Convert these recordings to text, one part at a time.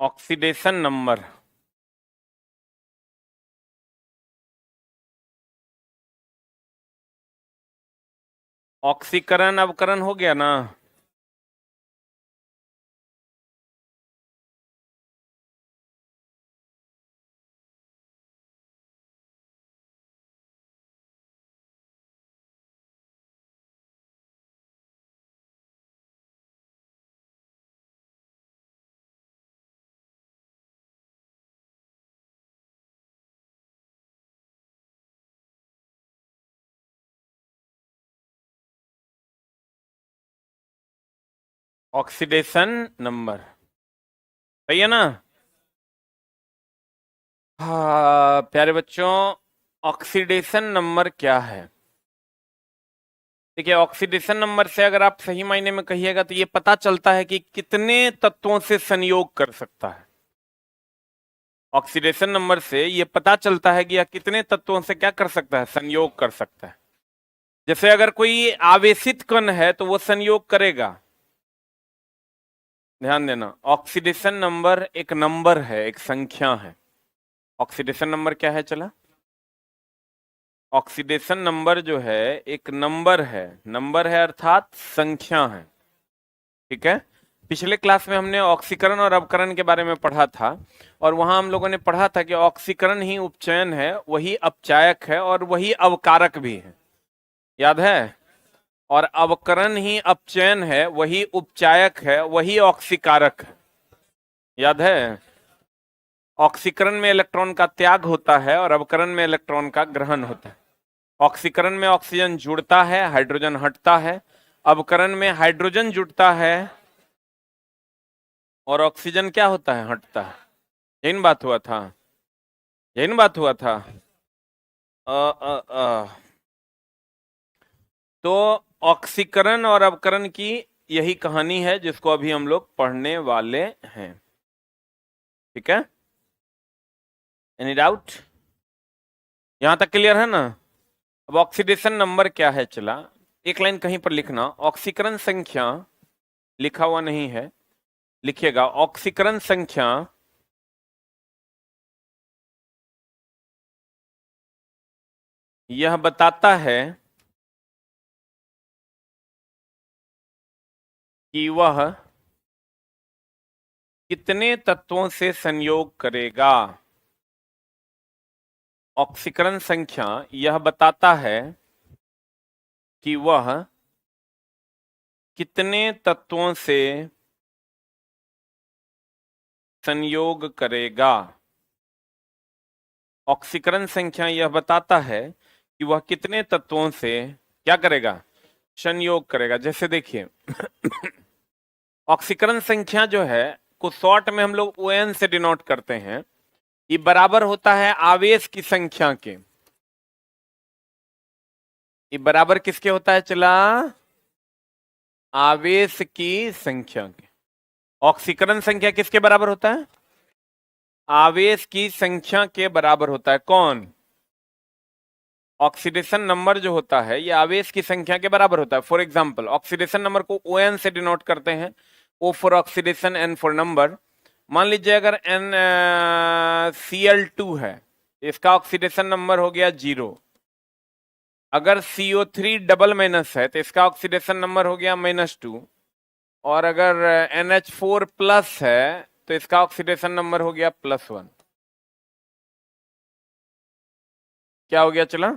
Oxidation number. ऑक्सीकरण अवकरण हो गया ना। ऑक्सीडेशन नंबर सही है ना। हाँ प्यारे बच्चों, ऑक्सीडेशन नंबर क्या है? देखिए, ऑक्सीडेशन नंबर से अगर आप सही मायने में कहिएगा तो ये पता चलता है कि कितने तत्वों से संयोग कर सकता है। ऑक्सीडेशन नंबर से ये पता चलता है कि यह कितने तत्वों से क्या कर सकता है, संयोग कर सकता है। जैसे अगर कोई आवेशित कण है तो वो संयोग करेगा। ध्यान देना, ऑक्सीडेशन नंबर एक नंबर है, एक संख्या है। ऑक्सीडेशन नंबर क्या है चला? ऑक्सीडेशन नंबर जो है एक नंबर है अर्थात संख्या है। ठीक है। पिछले क्लास में हमने ऑक्सीकरण और अवकरण के बारे में पढ़ा था, और वहां हम लोगों ने पढ़ा था कि ऑक्सीकरण ही उपचयन है, वही अपचायक है और वही अवकारक भी है। याद है? और अवकरण ही अपचयन है, वही उपचायक है, वही ऑक्सीकारक है। याद है? ऑक्सीकरण में इलेक्ट्रॉन का त्याग होता है और अवकरण में इलेक्ट्रॉन का ग्रहण होता है। ऑक्सीकरण में ऑक्सीजन जुड़ता है, हाइड्रोजन हटता है। अवकरण में हाइड्रोजन जुड़ता है और ऑक्सीजन क्या होता है, हटता है। यही बात हुआ था, यही बात हुआ था। अ, अ, अ। तो ऑक्सीकरण और अवकरण की यही कहानी है जिसको अभी हम लोग पढ़ने वाले हैं। ठीक है, एनी डाउट? यहां तक क्लियर है ना? अब ऑक्सीडेशन नंबर क्या है चला, एक लाइन कहीं पर लिखना, ऑक्सीकरण संख्या लिखा हुआ नहीं है, लिखिएगा ऑक्सीकरण संख्या यह बताता है कि वह कितने तत्वों से संयोग करेगा। ऑक्सीकरण संख्या यह बताता है कि वह कितने तत्वों से संयोग करेगा। ऑक्सीकरण संख्या यह बताता है कि वह कितने तत्वों से क्या करेगा, संयोग करेगा। जैसे देखिए ऑक्सीकरण संख्या जो है को शॉर्ट में हम लोग ON से डिनोट करते हैं। ये बराबर होता है आवेश की संख्या के। ये बराबर किसके होता है चला? आवेश की संख्या के। ऑक्सीकरण संख्या किसके बराबर होता है? आवेश की संख्या के बराबर होता है। कौन? ऑक्सीडेशन नंबर जो होता है ये आवेश की संख्या के बराबर होता है। फॉर एग्जांपल ऑक्सीडेशन नंबर को ON से डिनोट करते हैं, O for oxidation, N for number. मान लीजिए अगर Cl2 है, इसका ऑक्सीडेशन नंबर हो गया 0। अगर CO3 डबल माइनस है तो इसका ऑक्सीडेशन नंबर हो गया -2। और अगर NH4 प्लस है तो इसका ऑक्सीडेशन नंबर हो गया +1। क्या हो गया चला?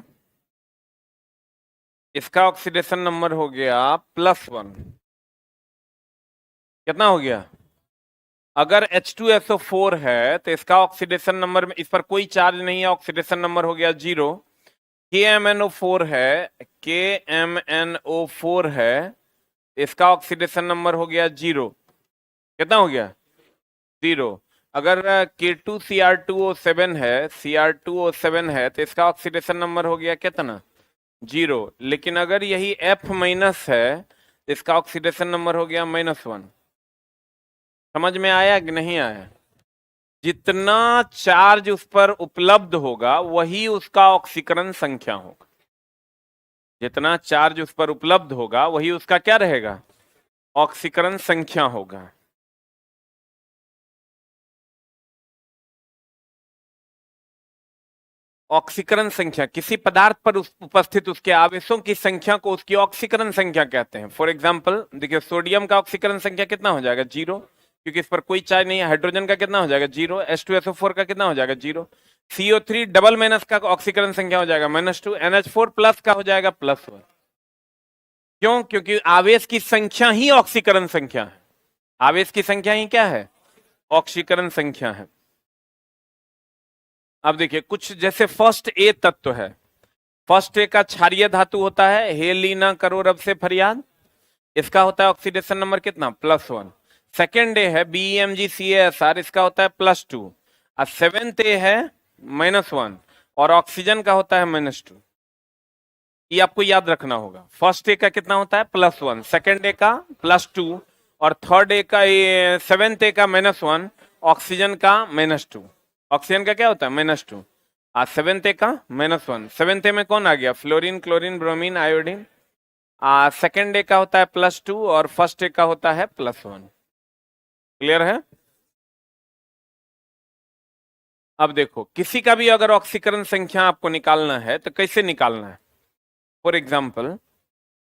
इसका ऑक्सीडेशन नंबर हो गया +1। कितना हो गया? अगर H2SO4 है तो इसका ऑक्सीडेशन नंबर में, इस पर कोई चार्ज नहीं है, ऑक्सीडेशन नंबर हो गया 0। KMNO4 है, KMNO4 है, इसका ऑक्सीडेशन नंबर हो गया 0। कितना हो गया? 0। अगर K2Cr2O7 है, Cr2O7 है तो इसका ऑक्सीडेशन नंबर हो गया कितना? 0। लेकिन अगर यही F माइनस है तो इसका ऑक्सीडेशन नंबर हो गया -1। समझ में आया कि नहीं आया? जितना चार्ज उस पर उपलब्ध होगा वही उसका ऑक्सीकरण संख्या होगा। जितना चार्ज उस पर उपलब्ध होगा वही उसका क्या रहेगा, ऑक्सीकरण संख्या होगा। ऑक्सीकरण संख्या, किसी पदार्थ पर उपस्थित उसके आवेशों की संख्या को उसकी ऑक्सीकरण संख्या कहते हैं। फॉर एग्जांपल देखिए, सोडियम का ऑक्सीकरण संख्या कितना हो जाएगा? 0, क्योंकि इस पर कोई चार्ज नहीं है। हाइड्रोजन का कितना हो जाएगा? 0। H2SO4 का कितना हो जाएगा? 0। CO3 डबल माइनस का ऑक्सीकरण संख्या हो जाएगा -2। NH4 प्लस का हो जाएगा +1। क्यों? क्योंकि आवेश की संख्या ही ऑक्सीकरण संख्या है। आवेश की संख्या ही क्या है? ऑक्सीकरण संख्या है। अब देखिए, कुछ जैसे फर्स्ट ए तत्व है, फर्स्ट ए का क्षारीय धातु होता है हेलिना करो रब से फरियाद, इसका होता है ऑक्सीडेशन नंबर कितना? +1। सेकेंड ए है BeMgCaSr, इसका होता है +2। और सेवेंथ ए है -1, और ऑक्सीजन का होता है -2। ये आपको याद रखना होगा। फर्स्ट ए का कितना होता है? +1, सेकेंड ए का +2, और थर्ड ए का, सेवेंथ ए का -1, ऑक्सीजन का -2। ऑक्सीजन का क्या होता है? -2। आज सेवेंथ ए का -1। सेवेंथ ए में कौन आ गया? Fluorine, chlorine, bromine, iodine. Second A का होता है +2, और फर्स्ट ए का होता है +1। क्लियर है? अब देखो, किसी का भी अगर ऑक्सीकरण संख्या आपको निकालना है तो कैसे निकालना है? फॉर एग्जाम्पल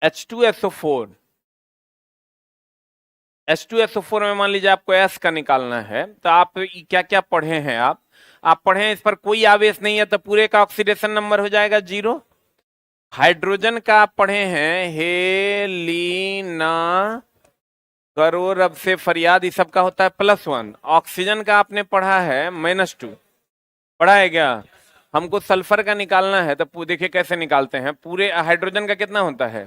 H2SO4, H2SO4 में मान लीजिए आपको S का निकालना है, तो आप क्या क्या पढ़े हैं? आप पढ़े हैं इस पर कोई आवेश नहीं है तो पूरे का ऑक्सीडेशन नंबर हो जाएगा 0। हाइड्रोजन का आप पढ़े हैं हेलिना करो रब से फरियाद, इस सब का होता है +1। ऑक्सीजन का आपने पढ़ा है -2, पढ़ा है क्या? हमको सल्फर का निकालना है तो देखिए कैसे निकालते हैं। पूरे हाइड्रोजन का कितना होता है?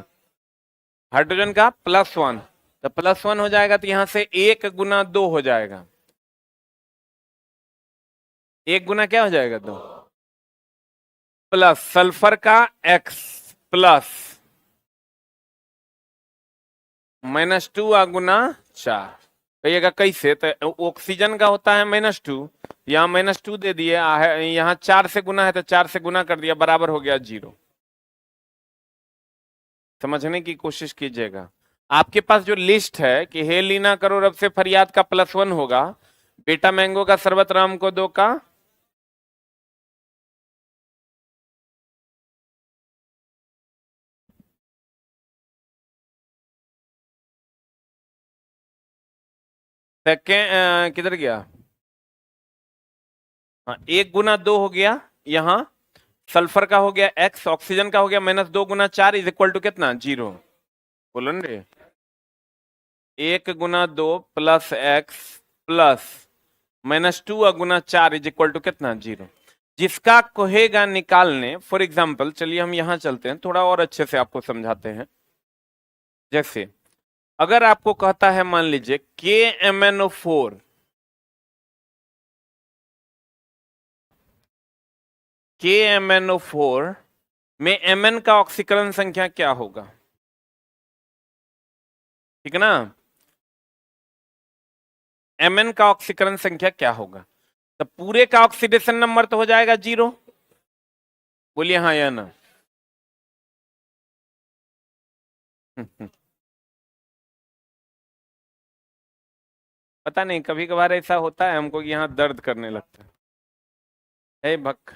हाइड्रोजन का +1, तो +1 हो जाएगा, तो यहां से 1 गुना 2 हो जाएगा। 1 गुना क्या हो जाएगा? 2 प्लस सल्फर का X प्लस -2 गुना 4। कहिएगा कैसे? तो ऑक्सीजन का होता है -2, यहाँ -2 दे दिए, यहाँ 4 से गुना है तो 4 से गुना कर दिया, बराबर हो गया 0। समझने की कोशिश कीजिएगा। आपके पास जो लिस्ट है कि हेलिना करो रब से फरियाद का +1 होगा, बेटा मैंगो का शरबत राम को दो का सेकेंड किधर गया? हाँ, 1 गुना 2 हो गया, यहाँ सल्फर का हो गया X, ऑक्सीजन का हो गया -2 गुना 4 इज इक्वल टू कितना? 0। बोलो रे, 1 गुना 2 प्लस X प्लस -2 गुना 4 इज इक्वल टू कितना? 0। जिसका कहेगा निकालने, फॉर एग्जाम्पल चलिए हम यहां चलते हैं, थोड़ा और अच्छे से आपको समझाते हैं। जैसे अगर आपको कहता है, मान लीजिए KMnO4, KMnO4 में Mn का ऑक्सीकरण संख्या क्या होगा? ठीक है ना? Mn का ऑक्सीकरण संख्या क्या होगा? तो पूरे का ऑक्सीडेशन नंबर तो हो जाएगा 0। बोलिए हाँ या ना? पता नहीं, कभी कभार ऐसा होता है हमको कि यहाँ दर्द करने लगता है। भक,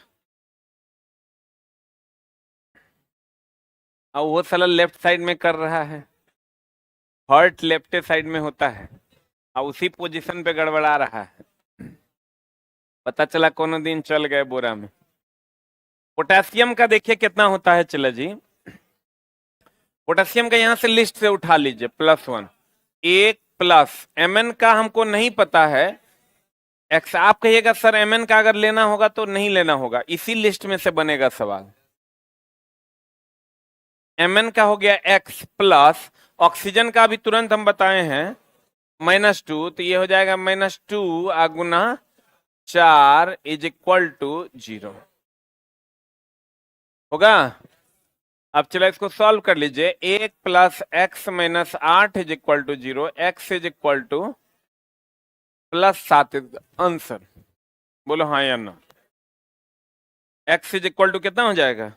और वो साला लेफ्ट साइड में कर रहा है, हार्ट लेफ्ट साइड में होता है, और उसी पोजीशन पे गड़बड़ा रहा है। पता चला कोनो दिन चल गए बोरा में। पोटेशियम का देखिए कितना होता है। चलो जी, पोटेशियम का यहां से लिस्ट से उठा लीजिए, +1। 1 प्लस Mn का हमको नहीं पता है, X। आप कहिएगा सर Mn का अगर लेना होगा तो नहीं लेना होगा, इसी लिस्ट में से बनेगा सवाल। Mn का हो गया X प्लस ऑक्सीजन का भी तुरंत हम बताए हैं -2, तो ये हो जाएगा -2 गुना 4 इज इक्वल टू 0 होगा। अब चलो इसको सॉल्व कर लीजिए। 1 plus x minus 8 is equal to 0, x is equal to +7 answer. बोलो हाँ या ना? x इज इक्वल टू कितना हो जाएगा?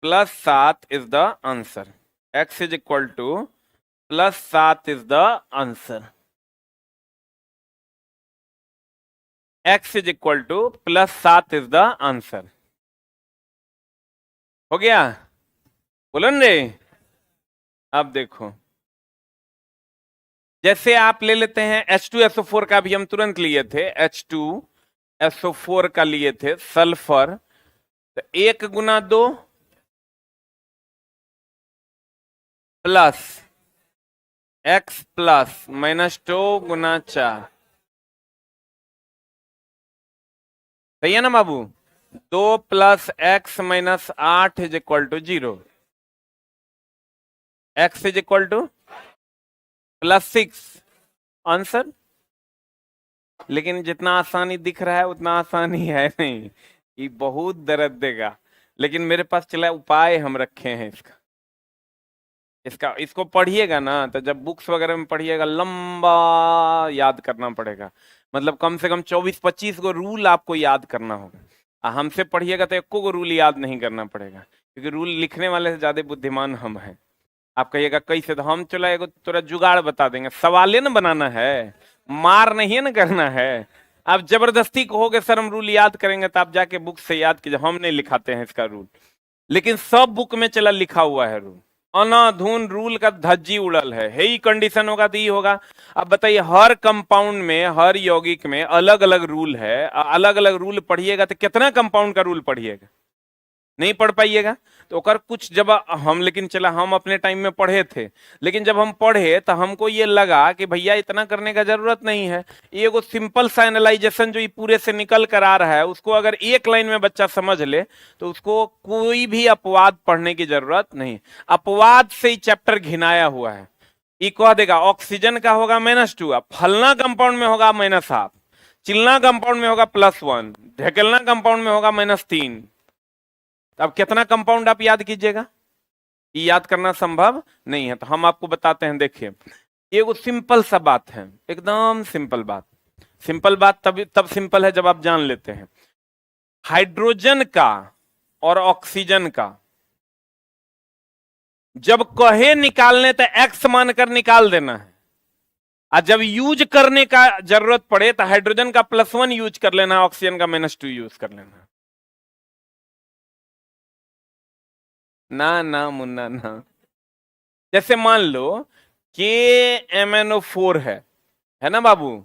+7 is the answer. x is equal to +7 is the answer. x is equal to +7 is the answer. हो गया, बोलो न रे। अब देखो, जैसे आप ले लेते हैं H2SO4 का, भी हम तुरंत लिए थे, H2SO4 का लिए थे सल्फर, तो 1 गुना 2 प्लस x प्लस -2 गुना 4, सही है ना बाबू? 2 + x - 8 = 0, x = +6 आंसर। लेकिन जितना आसानी दिख रहा है उतना आसानी है नहीं, ये बहुत दर्द देगा। लेकिन मेरे पास चला उपाय हम रखे हैं इसका। इसको पढ़िएगा ना, तो जब बुक्स वगैरह में पढ़िएगा लंबा याद करना पड़ेगा, मतलब कम से कम 24-25 गो रूल आपको याद करना होगा। हमसे पढ़िएगा तो एको गो रूल याद नहीं करना पड़ेगा, क्योंकि रूल लिखने वाले से ज्यादा बुद्धिमान हम हैं। आप कहिएगा कैसे, तो हम चला एगो थोड़ा जुगाड़ बता देंगे। सवाले न बनाना है, मार नहीं न करना है। आप जबरदस्ती कहोगे सर हम रूल याद करेंगे, तो आप जाके बुक से याद कीजिए, हम नहीं लिखाते हैं इसका रूल। लेकिन सब बुक में चला लिखा हुआ है रूल, अनाधुन रूल का धज्जी उड़ल है। ही कंडीशन होगा तो ये होगा। अब बताइए, हर कंपाउंड में, हर यौगिक में अलग अलग रूल है। अलग अलग रूल पढ़िएगा तो कितना कंपाउंड का रूल पढ़िएगा, नहीं पढ़ पाइएगा। तो ओकर कुछ जब हम, लेकिन चला हम अपने टाइम में पढ़े थे, लेकिन जब हम पढ़े तो हमको ये लगा कि भैया इतना करने का जरूरत नहीं है। ये वो सिंपल सा एनालाइजेशन जो ये पूरे से निकल कर आ रहा है, उसको अगर एक लाइन में बच्चा समझ ले तो उसको कोई भी अपवाद पढ़ने की जरूरत नहीं। अपवाद से ही चैप्टर घिनाया हुआ है। ये कह देगा ऑक्सीजन का होगा -2, अब फलना कंपाउंड में होगा -1/2, चिलना कंपाउंड में होगा +1, ढकेलना कंपाउंड में होगा -3। अब कितना कंपाउंड आप याद कीजिएगा, ये याद करना संभव नहीं है। तो हम आपको बताते हैं, देखिए ये वो सिंपल सा बात है, एकदम सिंपल बात। सिंपल बात तब सिंपल है जब आप जान लेते हैं। हाइड्रोजन का और ऑक्सीजन का जब कहे निकालने तो एक्स मानकर निकाल देना है, और जब यूज करने का जरूरत पड़े तो हाइड्रोजन का +1 यूज कर लेना, ऑक्सीजन का -2 यूज कर लेना। ना ना मुन्ना ना। जैसे मान लो KMnO4 है ना बाबू,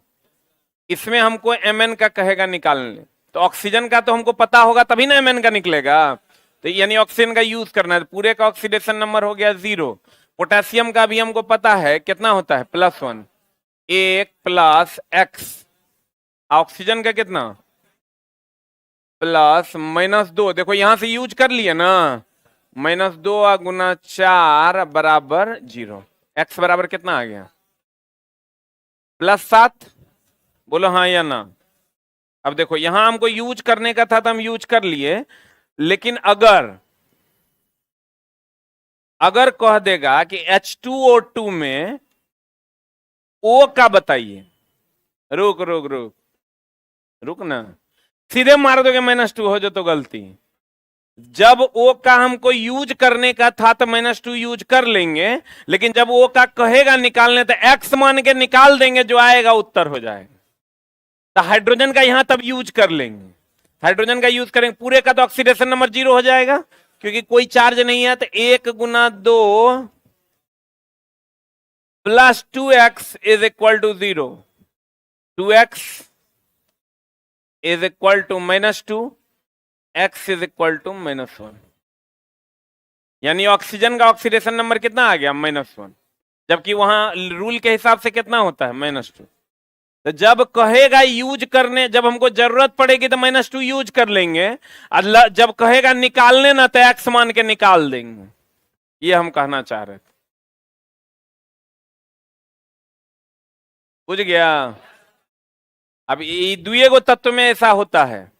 इसमें हमको Mn का कहेगा निकालने, तो ऑक्सीजन का तो हमको पता होगा तभी ना Mn का निकलेगा। तो यानी ऑक्सीजन का यूज करना है, पूरे का ऑक्सीडेशन नंबर हो गया 0। पोटेशियम का भी हमको पता है कितना होता है, +1, 1 + x। ऑक्सीजन का कितना, +-2। देखो यहां से यूज कर लिए ना, -2 गुना 4 बराबर 0। x बराबर कितना आ गया, +7। बोलो हाँ या ना। अब देखो यहां हमको यूज करने का था तो हम यूज कर लिए, लेकिन अगर कह देगा कि H2O2 में O का बताइए, रुक रुक रुक रुक ना, सीधे मार दोगे -2 हो जो तो गलती। जब O का हमको यूज करने का था तो -2 यूज कर लेंगे, लेकिन जब O का कहेगा निकालने तो x मान के निकाल देंगे, जो आएगा उत्तर हो जाएगा। तो हाइड्रोजन का यहां तब यूज कर लेंगे, हाइड्रोजन का यूज करेंगे, पूरे का तो ऑक्सीडेशन नंबर 0 हो जाएगा, क्योंकि कोई चार्ज नहीं है। तो 1 गुना 2 + 2x = 0, 2x = -2, x = -1। यानी ऑक्सीजन का ऑक्सीडेशन नंबर कितना आ गया, -1, जबकि वहां रूल के हिसाब से कितना होता है, -2। तो जब कहेगा यूज करने, जब हमको जरूरत पड़ेगी तो -2 यूज कर लेंगे, और जब कहेगा निकालने ना तो x मान के निकाल देंगे। ये हम कहना चाह रहे थे, बुझ गया। अब ये दुए गो तत्व में ऐसा होता है,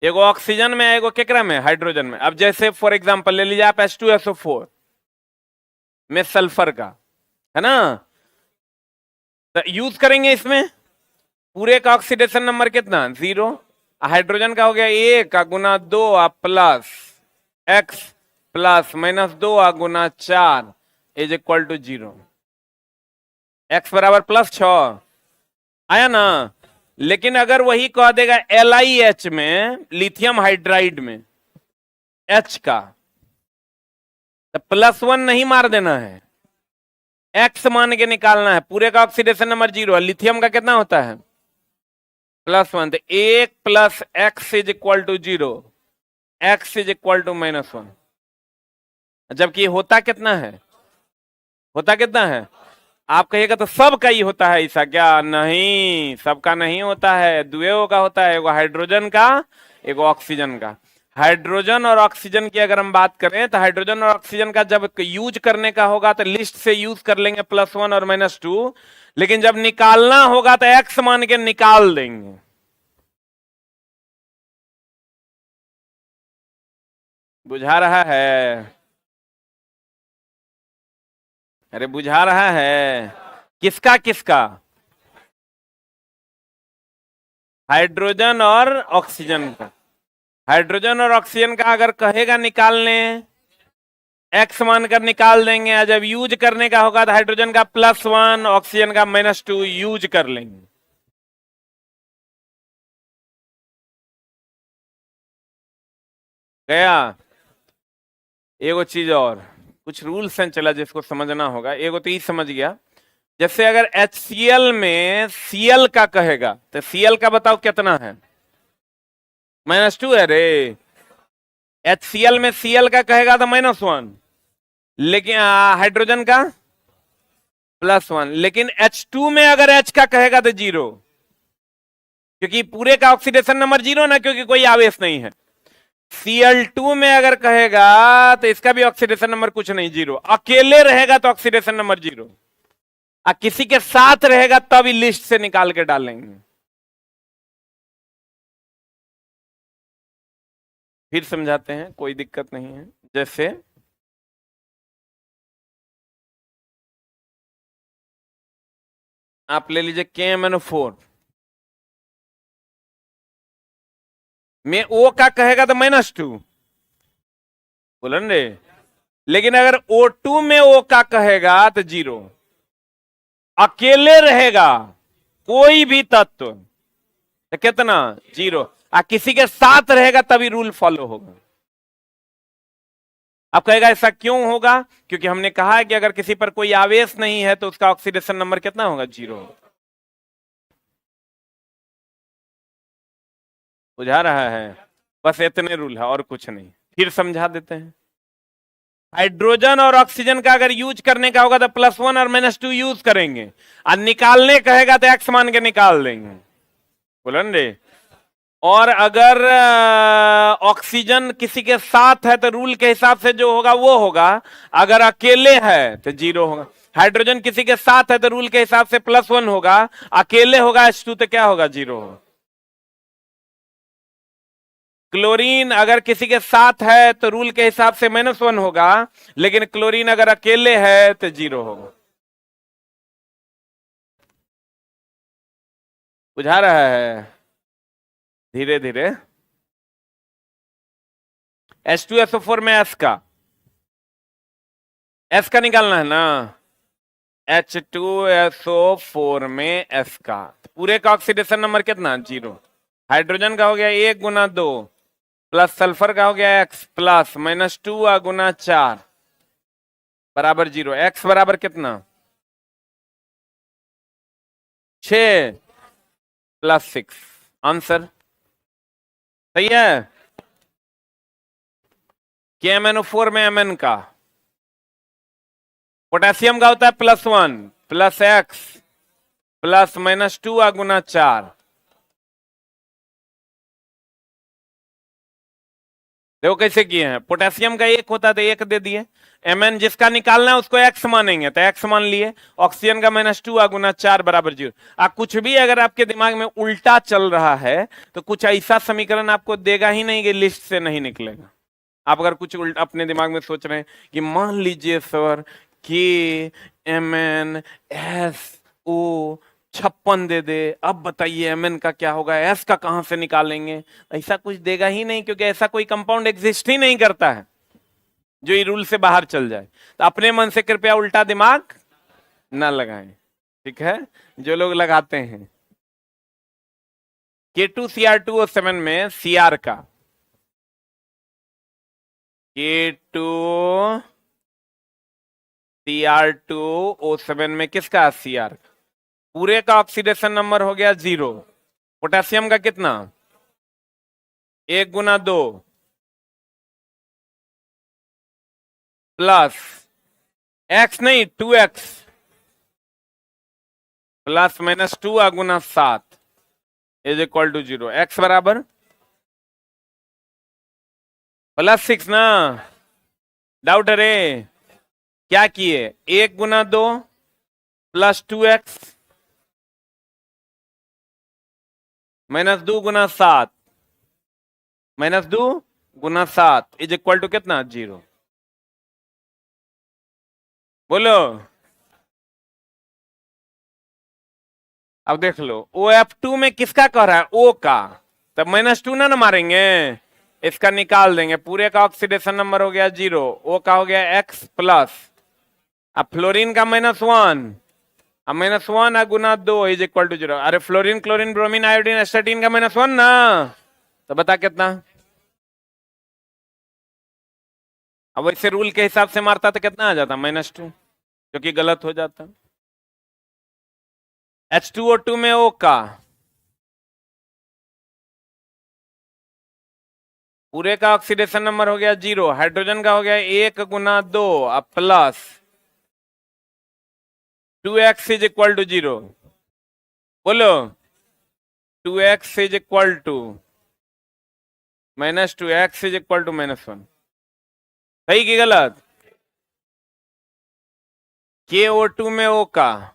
एगो ऑक्सीजन में, एगो केकरा में, हाइड्रोजन में। अब जैसे फॉर एग्जांपल ले लीजिए आप H2SO4 में सल्फर का, है ना, तो यूज करेंगे इसमें, पूरे का ऑक्सीडेशन नंबर कितना, 0। हाइड्रोजन का हो गया 1 गुना 2 प्लस x प्लस -2 गुना 4 = 0। x बराबर +6 आया ना। लेकिन अगर वही कह देगा LiH में, लिथियम हाइड्राइड में, H का, तो +1 नहीं मार देना है, X मान के निकालना है। पूरे का ऑक्सीडेशन नंबर 0 है, लिथियम का कितना होता है +1, तो 1 + x is equal to 0, x is equal to -1। जबकि होता कितना है, होता कितना है, आप कहिएगा तो सबका ही होता है ऐसा क्या, नहीं सबका नहीं होता है, द्वियों का होता है, एगो हाइड्रोजन का एगो ऑक्सीजन का। हाइड्रोजन और ऑक्सीजन की अगर हम बात करें तो हाइड्रोजन और ऑक्सीजन का जब यूज करने का होगा तो लिस्ट से यूज कर लेंगे +1 और -2, लेकिन जब निकालना होगा तो x मान के निकाल देंगे। बुझा रहा है, अरे बुझा रहा है, किसका किसका, हाइड्रोजन और ऑक्सीजन का। हाइड्रोजन और ऑक्सीजन का अगर कहेगा निकालने, एक्स मानकर निकाल देंगे, जब यूज करने का होगा तो हाइड्रोजन का +1 ऑक्सीजन का -2 यूज कर लेंगे। गया। एगो चीज और, कुछ रूल्स हैं चला जिसको समझना होगा। एगो तो ये समझ गया, जैसे अगर HCl में Cl का कहेगा तो Cl का बताओ कितना है, -2 है रे। HCl में Cl का कहेगा तो -1, लेकिन हाइड्रोजन का +1, लेकिन H2 में अगर H का कहेगा तो 0, क्योंकि पूरे का ऑक्सीडेशन नंबर 0 ना, क्योंकि कोई आवेश नहीं है। Cl2 में अगर कहेगा तो इसका भी ऑक्सीडेशन नंबर कुछ नहीं, 0। अकेले रहेगा तो ऑक्सीडेशन नंबर 0, और किसी के साथ रहेगा तब लिस्ट से निकाल के डालेंगे। फिर समझाते हैं, कोई दिक्कत नहीं है। जैसे आप ले लीजिए KMnO4 में O का कहेगा तो -2, बोलन रे, लेकिन अगर O2 में O का कहेगा तो 0। अकेले रहेगा कोई भी तत्व तो कितना, 0, और किसी के साथ रहेगा तभी रूल फॉलो होगा। अब कहेगा ऐसा क्यों होगा, क्योंकि हमने कहा है कि अगर किसी पर कोई आवेश नहीं है तो उसका ऑक्सीडेशन नंबर कितना होगा, 0। बुझा रहा है, बस इतने रूल है और कुछ नहीं। फिर समझा देते हैं। हाइड्रोजन और ऑक्सीजन का अगर यूज करने का होगा तो +1 और -2 यूज करेंगे, और निकालने कहेगा तो x मान के निकाल देंगे, बोलन रे। और अगर ऑक्सीजन किसी के साथ है तो रूल के हिसाब से जो होगा वो होगा, अगर अकेले है तो 0 होगा। हाइड्रोजन किसी के साथ है तो रूल के हिसाब से +1 होगा, अकेले होगा H2 तो क्या होगा, 0 होगा। क्लोरीन अगर किसी के साथ है तो रूल के हिसाब से -1 होगा, लेकिन क्लोरीन अगर अकेले है तो 0 होगा। बुझा रहा है, धीरे धीरे। H2SO4 में S का निकालना है ना, H2SO4 में S का, पूरे का ऑक्सीडेशन नंबर कितना, 0। हाइड्रोजन का हो गया 1 × 2 प्लस सल्फर का हो गया x प्लस -2 × 4 बराबर 0। x बराबर कितना, 6 + 6, आंसर सही है। KMnO4 में Mn का, पोटेशियम का होता है +1 प्लस x प्लस -2 × 4। देखो कैसे किए हैं, पोटेशियम का 1 होता है तो 1 दे दिए, Mn जिसका निकालना है उसको x मानेंगे तो x मान लिए, ऑक्सीजन का -2 × 4 बराबर 0। कुछ भी अगर आपके दिमाग में उल्टा चल रहा है तो कुछ ऐसा समीकरण आपको देगा ही नहीं कि लिस्ट से नहीं निकलेगा। आप अगर कुछ उल्टा अपने दिमाग में सोच रहे हैं कि मान लीजिए सर KMnSO 56 दे दे, अब बताइए Mn का क्या होगा, S का कहां से निकालेंगे, ऐसा कुछ देगा ही नहीं, क्योंकि ऐसा कोई कंपाउंड एग्जिस्ट ही नहीं करता है जो ये रूल से बाहर चल जाए। तो अपने मन से कृपया उल्टा दिमाग ना लगाएं, ठीक है, जो लोग लगाते हैं। K2Cr2O7 में Cr का K2 Cr2O7 में किसका Cr, पूरे का ऑक्सीडेशन नंबर हो गया 0। पोटेशियम का कितना, 1 × 2 प्लस x नहीं 2x plus -2 × 7 is equal to 0। x बराबर +6 ना, डाउट अरे क्या किए, 1 × 2 plus 2x -2 × 7 -2 × 7 is equal to कितना, 0। बोलो अब देख लो, OF2 में किसका कह रहा है, O का, तब -2 ना मारेंगे, इसका निकाल देंगे, पूरे का ऑक्सीडेशन नंबर हो गया 0, O का हो गया x प्लस, अब फ्लोरीन का -1, अब -1 × 2 इज इक्वल टू 0। अरे fluorine chlorine bromine iodine astatine का -1 ना, तो बता कितना। अब वैसे रूल के हिसाब से मारता तो कितना आ जाता, -2, जो कि गलत हो जाता। H2O2 में O का पूरे का ऑक्सीडेशन नंबर हो गया 0, हाइड्रोजन का हो गया 1 × 2 अब plus 2x is equal to 0। बोलो 2x is equal to -2, x is equal to -1, सही कि गलत। KO2 में O का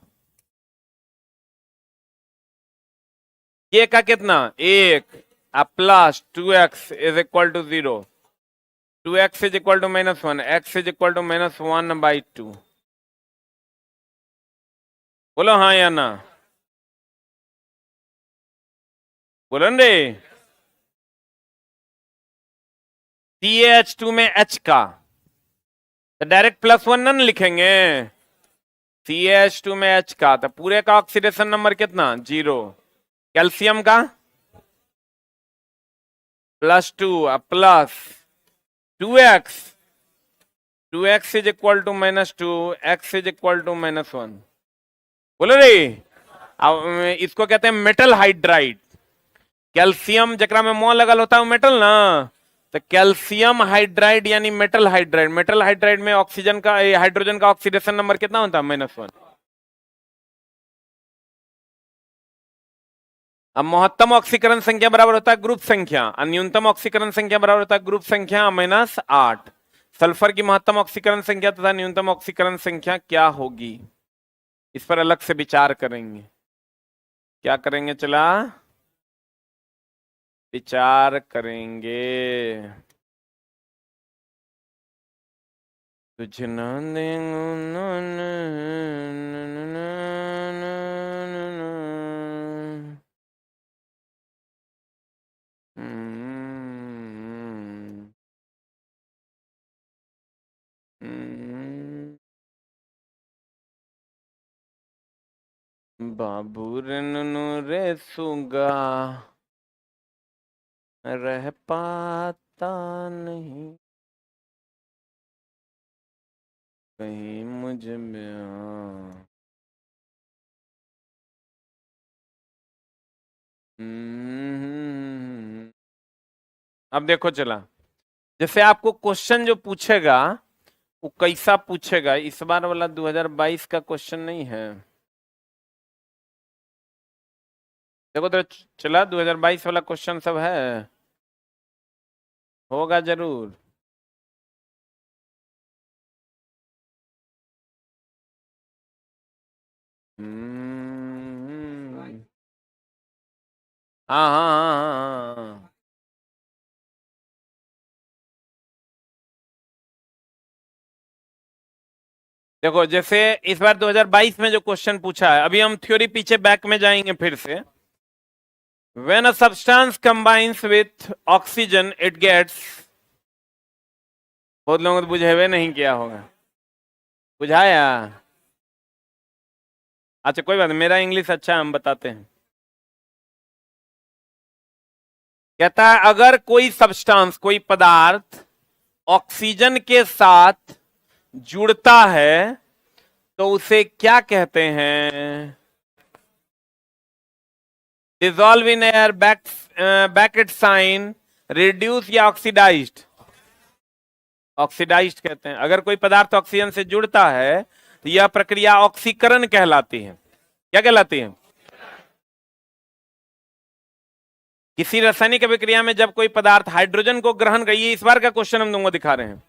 K का कितना 1 अब plus 2x is equal to 0, 2x is equal to -1, x is equal to -1/2। बोलो हाँ या ना, बोलो रे। CH2 में H का तो डायरेक्ट +1 ना लिखेंगे, CH2 में H का तो पूरे का ऑक्सीडेशन नंबर कितना, 0। कैल्शियम का +2 अब plus 2x, 2x is equal to -2, x is equal to -1। बोलो रे, अब इसको कहते हैं मेटल हाइड्राइड। कैल्शियम जकरा में मोल लगल होता है मेटल ना, तो कैल्शियम हाइड्राइड यानी मेटल हाइड्राइड। मेटल हाइड्राइड में ऑक्सीजन का हाइड्रोजन का ऑक्सीडेशन नंबर कितना होता है, -1। अब महत्तम ऑक्सीकरण संख्या बराबर होता है ग्रुप संख्या, और न्यूनतम ऑक्सीकरण संख्या बराबर होता है ग्रुप संख्या -8। सल्फर की महत्तम ऑक्सीकरण संख्या तथा न्यूनतम ऑक्सीकरण संख्या क्या होगी, इस पर अलग से विचार करेंगे। क्या करेंगे, चला विचार करेंगे। तुझ ना बाबू रे सुगा रह पाता नहीं कहीं मुझ में। अब देखो चला, जैसे आपको क्वेश्चन जो पूछेगा वो कैसा पूछेगा, इस बार वाला 2022 का क्वेश्चन नहीं है। देखो तो चला 2022 वाला क्वेश्चन सब है, होगा जरूर। हाँ हाँ हाँ हाँ हाँ। देखो जैसे इस बार 2022 में जो क्वेश्चन पूछा है, अभी हम थ्योरी पीछे बैक में जाएंगे फिर से। When a substance combines with oxygen, it gets, बहुत लोगों को बुझेवे नहीं किया होगा, बुझाया। अच्छा कोई बात नहीं, मेरा इंग्लिश अच्छा है, हम बताते हैं। कहता है अगर कोई सब्सटेंस कोई पदार्थ ऑक्सीजन के साथ जुड़ता है तो उसे क्या कहते हैं? Dissolve in air, bracket sign, reduce या ऑक्सीडाइज्ड? ऑक्सीडाइज्ड कहते हैं। अगर कोई पदार्थ ऑक्सीजन से जुड़ता है तो यह प्रक्रिया ऑक्सीकरण कहलाती है। क्या कहलाती है? किसी रासायनिक अभिक्रिया में जब कोई पदार्थ हाइड्रोजन को ग्रहण कर, ये इस बार का क्वेश्चन हम तुमको दिखा रहे हैं,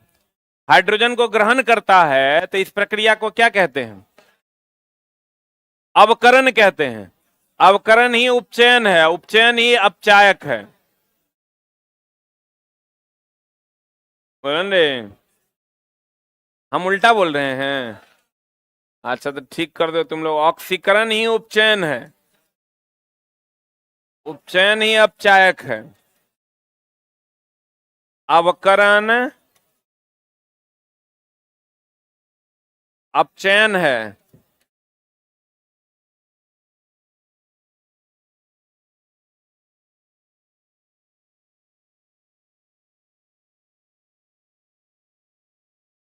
हाइड्रोजन को ग्रहण करता है तो इस प्रक्रिया को क्या कहते हैं? अवकरण कहते हैं। अवकरण ही उपचयन है, उपचयन ही अपचायक है। बोल रहे हम उल्टा बोल रहे हैं? अच्छा तो ठीक कर दो तुम लोग। ऑक्सीकरण ही उपचयन है, उपचयन ही अपचायक है। अवकरण अपचयन है।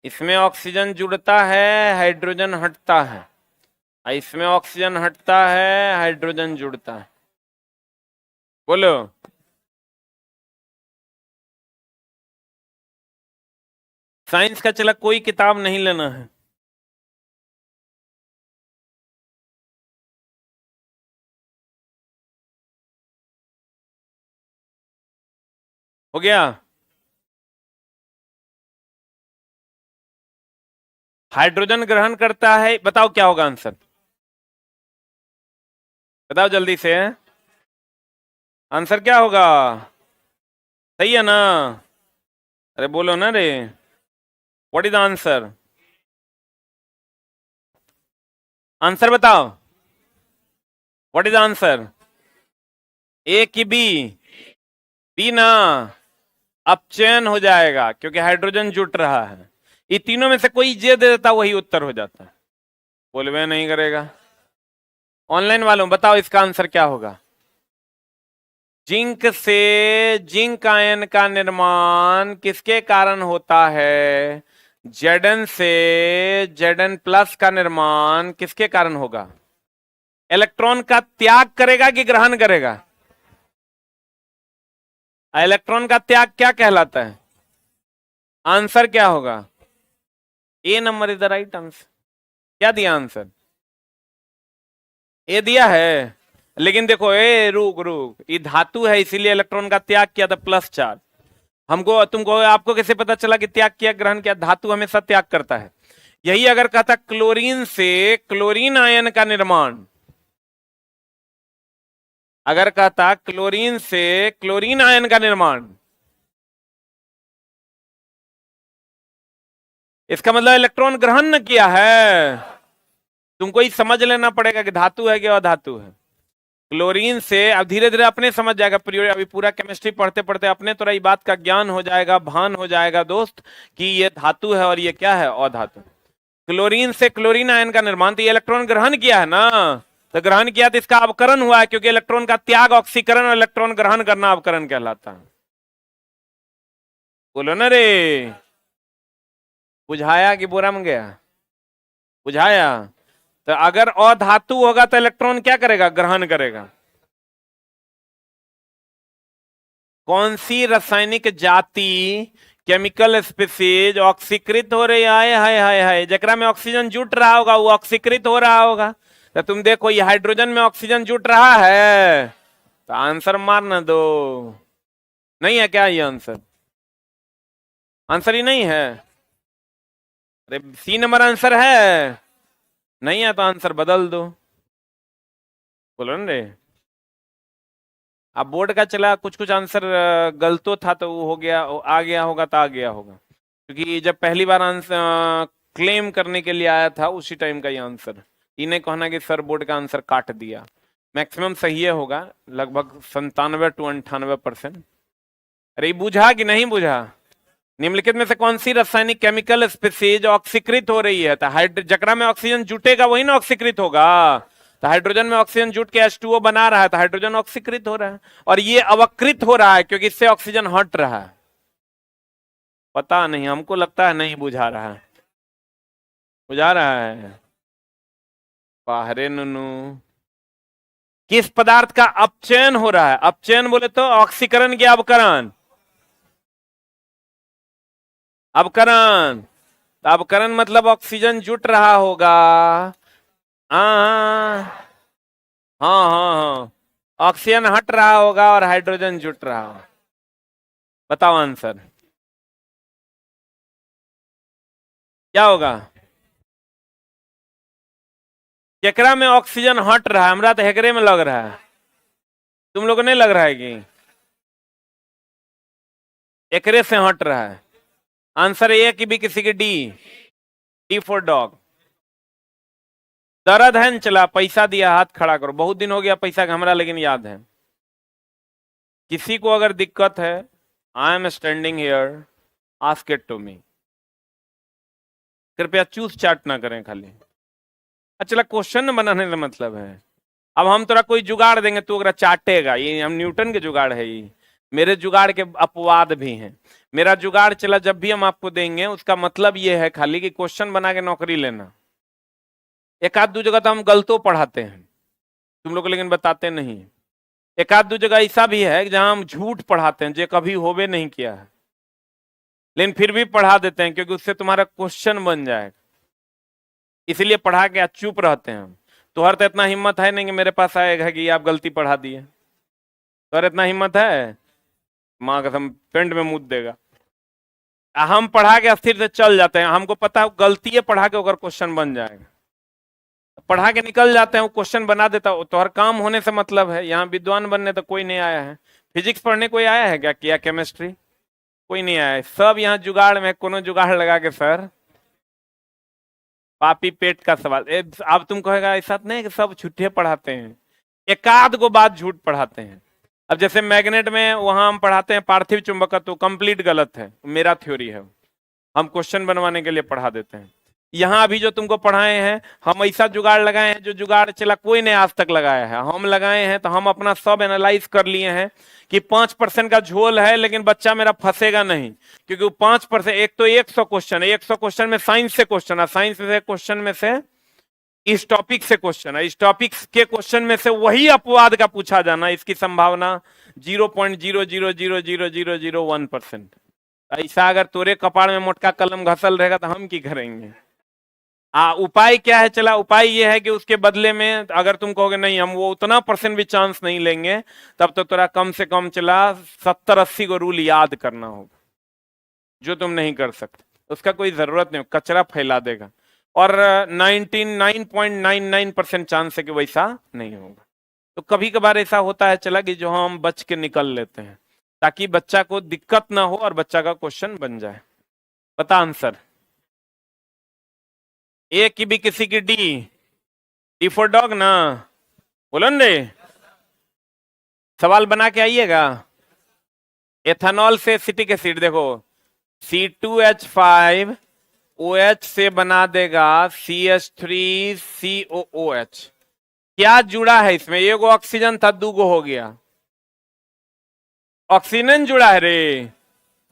इसमें ऑक्सीजन जुड़ता है, हाइड्रोजन हटता है। इसमें ऑक्सीजन हटता है, हाइड्रोजन जुड़ता है। बोलो। साइंस का चला कोई किताब नहीं लेना है। हो गया? हाइड्रोजन ग्रहण करता है, बताओ क्या होगा आंसर? बताओ जल्दी से, आंसर क्या होगा? सही है ना? अरे बोलो ना रे, what is the answer? Answer बताओ, व्हाट इज द आंसर? ए की बी? बी ना, अपचयन हो जाएगा क्योंकि हाइड्रोजन जुट रहा है। ये तीनों में से कोई जे दे देता वही उत्तर हो जाता है। बोलवे नहीं करेगा। ऑनलाइन वालों बताओ इसका आंसर क्या होगा? जिंक से जिंक आयन का निर्माण किसके कारण होता है? Zn से Zn प्लस का निर्माण किसके कारण होगा? इलेक्ट्रॉन का त्याग करेगा कि ग्रहण करेगा? इलेक्ट्रॉन का त्याग क्या कहलाता है? आंसर क्या होगा? A number is the right answer. क्या दिया आंसर? ए दिया है। लेकिन देखो, ए रुक रुक, ये धातु है इसीलिए इलेक्ट्रॉन का त्याग किया था प्लस चार्ज। हमको तुमको आपको कैसे पता चला कि त्याग किया ग्रहण किया? धातु हमेशा त्याग करता है। यही अगर कहता क्लोरीन से क्लोरीन आयन का निर्माण, अगर कहता क्लोरीन से क्लोरीन आयन का निर्माण, इसका मतलब इलेक्ट्रॉन ग्रहण न किया है। तुमको ही समझ लेना पड़ेगा कि धातु है कि अधातु है। क्लोरीन से अब धीरे धीरे अपने समझ जाएगा, अभी पूरा केमिस्ट्री पढ़ते पढ़ते अपने तो ये बात का ज्ञान हो जाएगा, भान हो जाएगा दोस्त कि ये धातु है और ये क्या है? अधातु। क्लोरीन से क्लोरीन आयन का निर्माण, तो ये इलेक्ट्रॉन ग्रहण किया है ना, तो ग्रहण किया तो इसका अवकरण हुआ है, क्योंकि इलेक्ट्रॉन का त्याग ऑक्सीकरण और इलेक्ट्रॉन ग्रहण करना अवकरण कहलाता है। बोलो ना रे, बुझाया कि बुरा में गया? बुझाया। तो अगर अधातु होगा तो इलेक्ट्रॉन क्या करेगा? ग्रहण करेगा। कौन सी रासायनिक जाति, केमिकल स्पीसीज ऑक्सीकृत हो रही है? हाय हाय हाय हाय, जकरा में ऑक्सीजन जुट रहा होगा वो ऑक्सीकृत हो रहा होगा। तो तुम देखो ये हाइड्रोजन में ऑक्सीजन जुट रहा है, तो आंसर मारना दो। नहीं है क्या ये आंसर? आंसर ही नहीं है? अरे सी नंबर आंसर है। नहीं है तो आंसर बदल दो। बोलो ना रे। अब बोर्ड का चला कुछ कुछ आंसर गलतो था तो वो हो गया, आ गया होगा तो आ गया होगा, क्योंकि जब पहली बार आंसर क्लेम करने के लिए आया था उसी टाइम का ये आंसर। इन्हें कहना कि सर बोर्ड का आंसर काट दिया। मैक्सिमम सही होगा, लगभग 97 to 98%। अरे बुझा कि नहीं बुझा? निम्नलिखित में से कौन सी रासायनिक केमिकल स्पीसीज ऑक्सीकृत हो रही है? तो जकरा में ऑक्सीजन जुटेगा वही ना ऑक्सीकृत होगा। तो हाइड्रोजन में ऑक्सीजन जुट के H2O बना रहा है, तो हाइड्रोजन ऑक्सीकृत हो रहा है, और ये अवकृत हो रहा है क्योंकि इससे ऑक्सीजन हट रहा है। पता नहीं, हमको लगता है नहीं बुझा रहा है। बुझा रहा है? बाहरे नुनू। किस पदार्थ का अपचयन हो रहा है? अपचयन बोले तो ऑक्सीकरण की अवकरण। अवकरण, तो अवकरण मतलब ऑक्सीजन जुट रहा होगा। हाँ हाँ हाँ हाँ, ऑक्सीजन हट रहा होगा और हाइड्रोजन जुट रहा होगा। बताओ आंसर क्या होगा? केकरा में ऑक्सीजन हट रहा है? हमरा तो हेकरे में लग रहा है। तुम लोग को नहीं लग रहा है कि एकरे से हट रहा है? आंसर ए कि बी, किसी की डी? D for dog. दर्द है न, चला पैसा दिया, हाथ खड़ा करो। बहुत दिन हो गया पैसा का हमरा, लेकिन याद है। किसी को अगर दिक्कत है, I am standing here, ask it to me. कृपया चूस चाट ना करें खाली। अच्छा, क्वेश्चन बनाने का मतलब है। अब हम तोरा कोई जुगाड़ देंगे, तू अगर चाटेगा। ये हम न्यूटन के जुगाड़ है ये। मेरे जुगाड़ के अपवाद भी हैं। मेरा जुगाड़ चला जब भी हम आपको देंगे, उसका मतलब ये है खाली कि क्वेश्चन बना के नौकरी लेना। एक आध दो जगह तो हम गलतों पढ़ाते हैं, तुम लोग लेकिन बताते नहीं। एक आध दो जगह ऐसा भी है जहां हम झूठ पढ़ाते हैं, जो कभी होवे नहीं किया है, लेकिन फिर भी पढ़ा देते हैं क्योंकि उससे तुम्हारा क्वेश्चन बन जाएगा। इसलिए पढ़ा के चुप रहते हैं हम। तुहर तो इतना हिम्मत है नहीं कि मेरे पास आएगा कि आप गलती पढ़ा दिए। तुहर इतना हिम्मत है? माँ कसम पेंट में मुद देगा। हम पढ़ा के अस्थिर से चल जाते हैं, हमको पता है गलती है, पढ़ा के अगर क्वेश्चन बन जाएगा। पढ़ा के निकल जाते हैं, वो क्वेश्चन बना देता हो। तो हर काम होने से मतलब है। यहाँ विद्वान बनने तो कोई नहीं आया है। फिजिक्स पढ़ने कोई आया है क्या? किया केमिस्ट्री? कोई नहीं आया है। सब यहाँ जुगाड़ में, कोनो जुगाड़ लगा के सर। पापी पेट का सवाल। अब तुम कहेगा ऐसा नहीं कि सब झूठे पढ़ाते हैं, एकाध को बात झूठ पढ़ाते हैं। अब जैसे मैग्नेट में वहां हम पढ़ाते हैं पार्थिव चुंबकत्व, कंप्लीट गलत है, मेरा थ्योरी है। हम क्वेश्चन बनवाने के लिए पढ़ा देते हैं। यहाँ अभी जो तुमको पढ़ाए हैं, हम ऐसा जुगाड़ लगाए हैं जो जुगाड़ चला कोई ने आज तक लगाया है, हम लगाए हैं। तो हम अपना सब एनालाइज कर लिए हैं कि 5% का झोल है, लेकिन बच्चा मेरा फंसेगा नहीं, क्योंकि वो 5%। एक तो 100 क्वेश्चन है, 100 क्वेश्चन में साइंस से क्वेश्चन है, साइंस से क्वेश्चन में से इस टॉपिक से क्वेश्चन है, इस टॉपिक के क्वेश्चन में से वही अपवाद का पूछा जाना, इसकी संभावना 0.0000001%। ऐसा अगर तोरे कपाड़ में मोटका कलम घसल रहेगा तो हम की करेंगे? उपाय क्या है? चला, उपाय ये है कि उसके बदले में अगर तुम कहोगे नहीं हम वो उतना परसेंट भी चांस नहीं लेंगे, तब तो तेरा कम से कम चला 70-80 को रूल याद करना होगा, जो तुम नहीं कर सकते। उसका कोई जरूरत नहीं, कचरा फैला देगा। और 99.99% चांस है कि वैसा नहीं होगा। तो कभी कभार ऐसा होता है चला कि जो हम बच के निकल लेते हैं, ताकि बच्चा को दिक्कत ना हो और बच्चा का क्वेश्चन बन जाए। बता आंसर। ए की बी, किसी की डी? डी फॉर डॉग ना? बोलो न रे, सवाल बना के आइएगा। एथेनॉल से एसिटिक एसिड, देखो C2H5 OH से बना देगा CH3COOH। क्या जुड़ा है इसमें? एगो ऑक्सीजन था, दूगो हो गया। ऑक्सीजन जुड़ा है रे,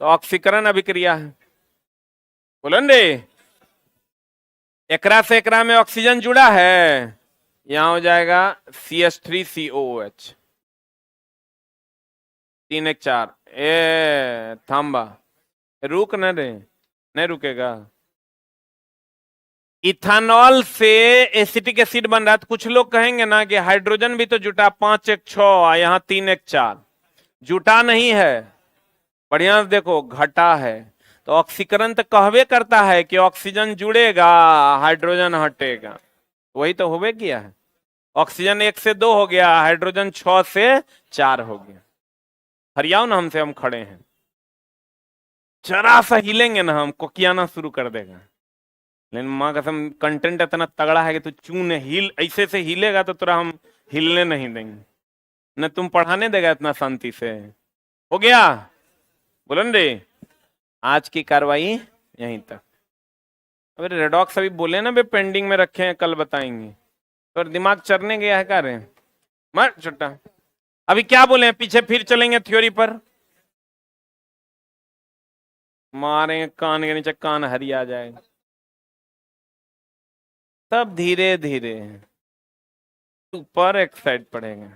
तो ऑक्सीकरण अभिक्रिया है। बोलो न रे, एकरा से एकरा में ऑक्सीजन जुड़ा है, यहां हो जाएगा CH3COOH। 3 1 4। थाम्बा, रुक न रे, नहीं रुकेगा। इथेनॉल से एसिटिक एसिड बन रहा है, तो कुछ लोग कहेंगे ना कि हाइड्रोजन भी तो जुटा, 5 1 6, यहाँ 3 1 4। जुटा नहीं है, बढ़िया से देखो, घटा है। तो ऑक्सीकरण तो कहवे करता है कि ऑक्सीजन जुड़ेगा, हाइड्रोजन हटेगा। वही तो होवे किया है। ऑक्सीजन 1 से 2 हो गया, हाइड्रोजन 6 से 4 हो गया। हरियाओ ना हमसे, हम खड़े हैं। जरा सा हिलेंगे ना हम, कोकियाना शुरू कर देगा। लेकिन माँ कसम कंटेंट इतना तगड़ा है कि तू चून हिल, ऐसे से हिलेगा तो तुरा हम हिलने नहीं देंगे, न तुम पढ़ाने देगा इतना शांति से। हो गया? बोलो न रे, आज की कार्रवाई यहीं तक। अरे रेडॉक्स अभी बोले ना बे, पेंडिंग में रखे हैं, कल बताएंगे। तो दिमाग चरने गया है, कर रहे हैं मर छुट्टा। अभी क्या बोले हैं, पीछे फिर चलेंगे थ्योरी पर। मारेंगे कान के नीचे, कान हरी आ जाएगा। तब धीरे धीरे ऊपर एक साइड पढ़ेंगे।